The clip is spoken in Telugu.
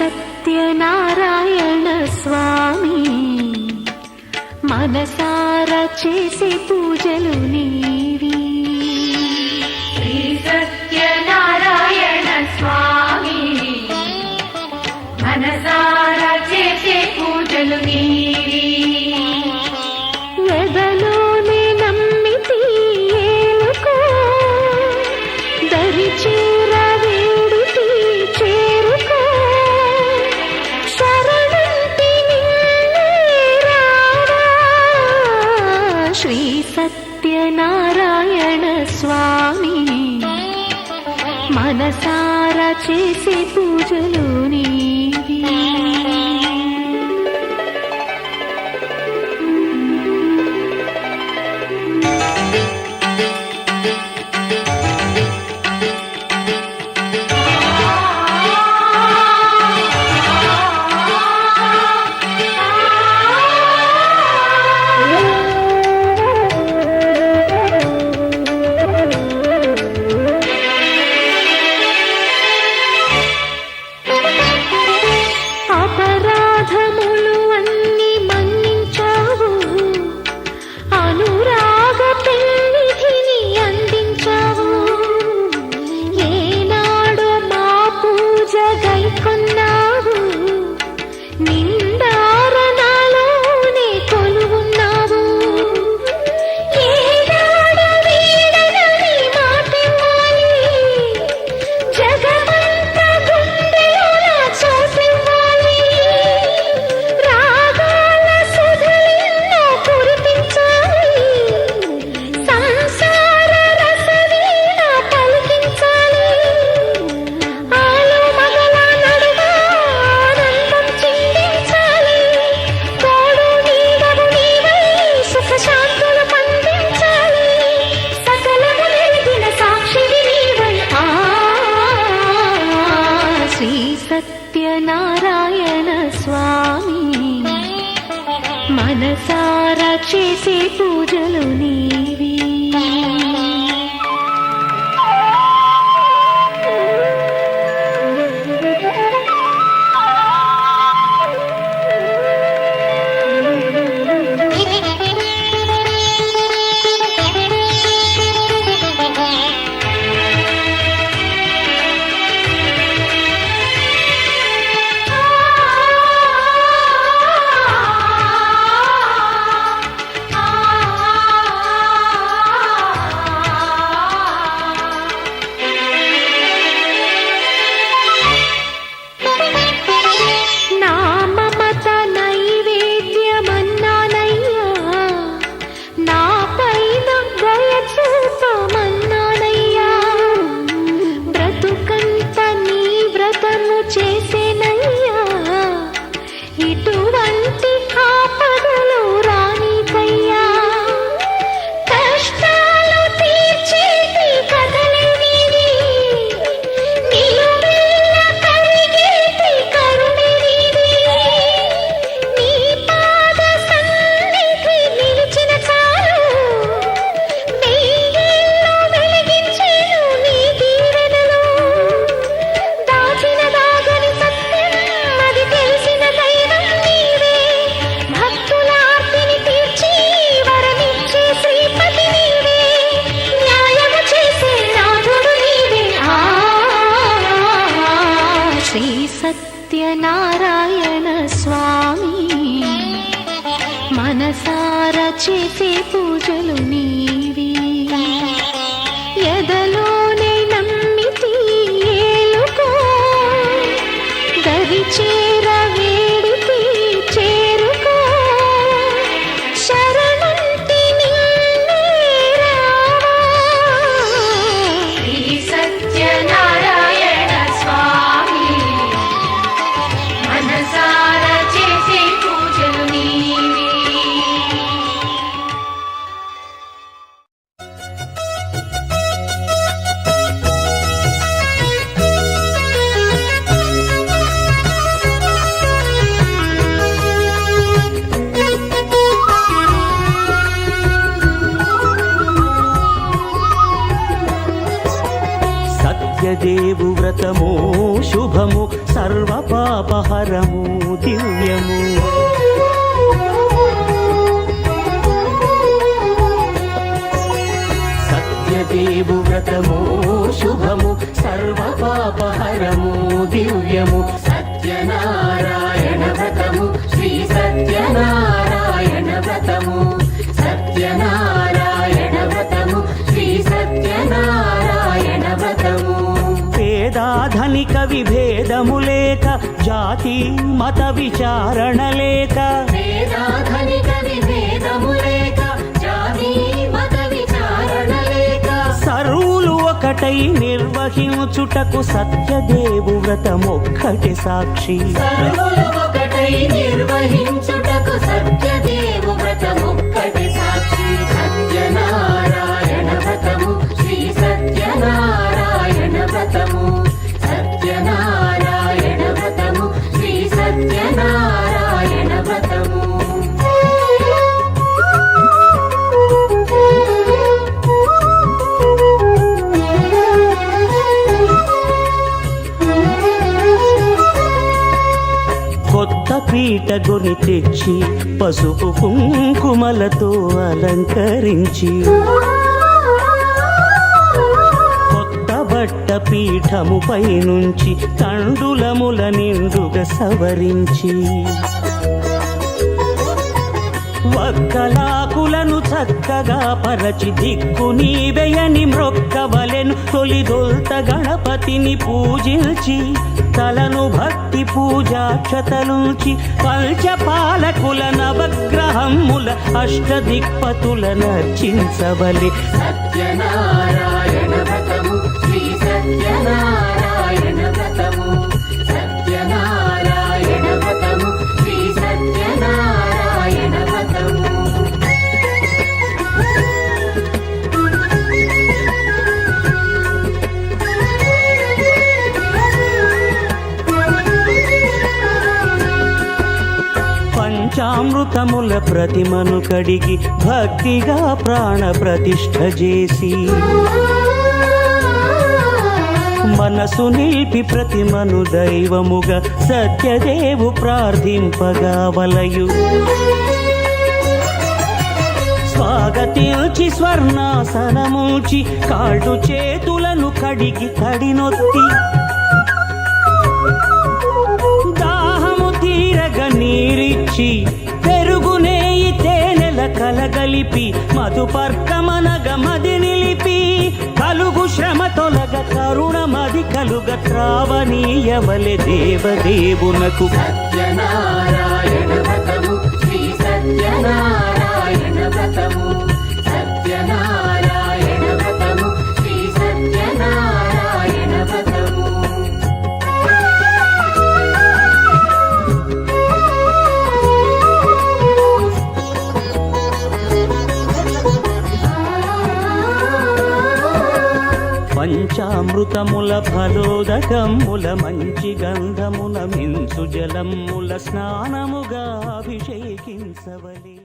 సత్యనారాయణ స్వామి మనసారా చేసే పూజలు నీవి. శ్రీ సత్యనారాయణ స్వామి మనసారా చేసే పూజలు నీవి. ఎదలోనే నమ్మితి ఏలుకో దరిచేర వేడితి చేరుకో శరణంటి నిన్నే రావా. శ్రీ సత్యనారాయణ స్వామి మనసారా చేసే పూజలు నీవి. అపరాధములు అన్ని మన్నించావు, అనురాగ పెన్నిధిని అందించావు. ఏనాడు మా పూజ గైకొన్నావు, నిందారణలోనే కొలువున్నావు. ఏనాడు వీడనని మాటివ్వాలి, జగమంత గుండెలోన చోటివ్వాలి. రాగాల సుధలెన్నో కురిపించాలి, సంసార రసవీణ పలికించాలి. ఆలు మగల నడుమ ఆనందం చిందించాలి. తోడు నీడవు నీవై సుఖ శాంతులు పండించాలి. సకలము నెరిగిన సాక్షివి నీవై. శ్రీ సత్యనారాయణ స్వామి మనసారా చేసే పూజలు నీవి. నా మమత నైవేద్యమన్నానయ్యా, నా పైన దయ చూపమన్నానయ్యా. బ్రతుకంత నీ వ్రతము చేసేనయ్యా, ఇటువంటి ఆపదలు రానికయ్యా. కష్టాలు తీర్చేటి కథలే నీవి, నిలువెల్ల కలిగేటి కరుణే నీవి. నీ పాద సన్నిధి నిలిచిన చాలు, వెయ్యేళ్ళు వెలిగించేను నీ దీవెనలు. దాచిన దాగని సత్యం అది తెలిసిన దైవం నీవే. భక్తుల ఆర్తిని తీర్చి వరమిచ్చే శ్రీపతి నీవే. న్యాయము చేసే నాథుడు నీవే. శ్రీ సత్యనారాయణ స్వామి మనసారా చేసే పూజలు నీవి. ఎదలోనే నమ్మితి ఏలుకో దరిచేర వేడితి చేరుకో శరణంటి నిన్నే రావా. శ్రీ సత్యనారాయణ స్వామి మనసారా చేసే పూజలు నీవి. సత్యదేవు వ్రతము శుభము సర్వపాపహరము దివ్యము. సత్యదేవు వ్రతము శుభము సర్వపాపహరము దివ్యము. సత్యనారాయణ వ్రతము శ్రీ సత్యనారాయణ వ్రతము. సత్యనారాయణ వ్రతము శ్రీ సత్యనారాయణ వ్రతము. పేదాధనిక విభేదము లేక జాతి మత విచారణ లేక. వేదాధనిక విభేదము లేక జాతి మత విచారణ లేక. సర్వులు ఒకటై నిర్వహించుటకు సత్యదేవు వ్రతమొక్కటి సాక్షి. సర్వులు ఒకటై నిర్వహించుటకు సత్యదేవు వ్రతమొక్కటి సాక్షి. సత్యనారాయణ వ్రతము శ్రీ సత్యనారాయణ వ్రతము. సత్యనారాయణ వ్రతము శ్రీ సత్యనారాయణ వ్రతము. కొత్త పీట గొని తెచ్చి పసుపు కుంకుమలతో అలంకరించి. కొత్త బట్ట పీఠముపై నుంచి తండులముల నిండుగా సవరించి. వక్కలాకులను చక్కగా పరచి దిక్కు నీవెయని మ్రొక్కవలెను. తొలిదొల్త గణపతిని పూజించి తలను భక్తి పూజాక్షతలుంచి పంచపాలకుల నవగ్రహముల అష్టదిక్పతుల నర్చించవలె. సత్యనారాయణ వ్రతము శ్రీ సత్యనారాయణ వ్రతము. సత్యనారాయణ వ్రతము శ్రీ సత్యనారాయణ వ్రతము. పంచామృతముల ప్రతిమను కడిగి భక్తిగా ప్రాణ ప్రతిష్ఠ చేసి. మనసు నిలిపి ప్రతిమను దైవముగా సత్యదేవు ప్రార్థింపగా వలయు. స్వాగతించి స్వర్ణాసనముంచి కాళ్ళు చేతులను కడిగి కడినొత్తి. దాహము తీరగ నీరిచ్చి పెరుగునేయి తేనెల కలగలిపి మధుపర్కమనగ మది నిలిపి. కలుగు శ్రమ తొలగ కరుణ మది కలుగ త్రావనీయవలె దేవదేవునకు. సత్యనారాయణ వ్రతము శ్రీ సత్యనారాయణ వ్రతము. సత్యనారాయణ వ్రతము శ్రీ సత్యనారాయణ వ్రతము. పంచామృతముల ఫలోదకముల మంచి గంధమున మించు జలముల స్నానముగా అభిషేకించవలే.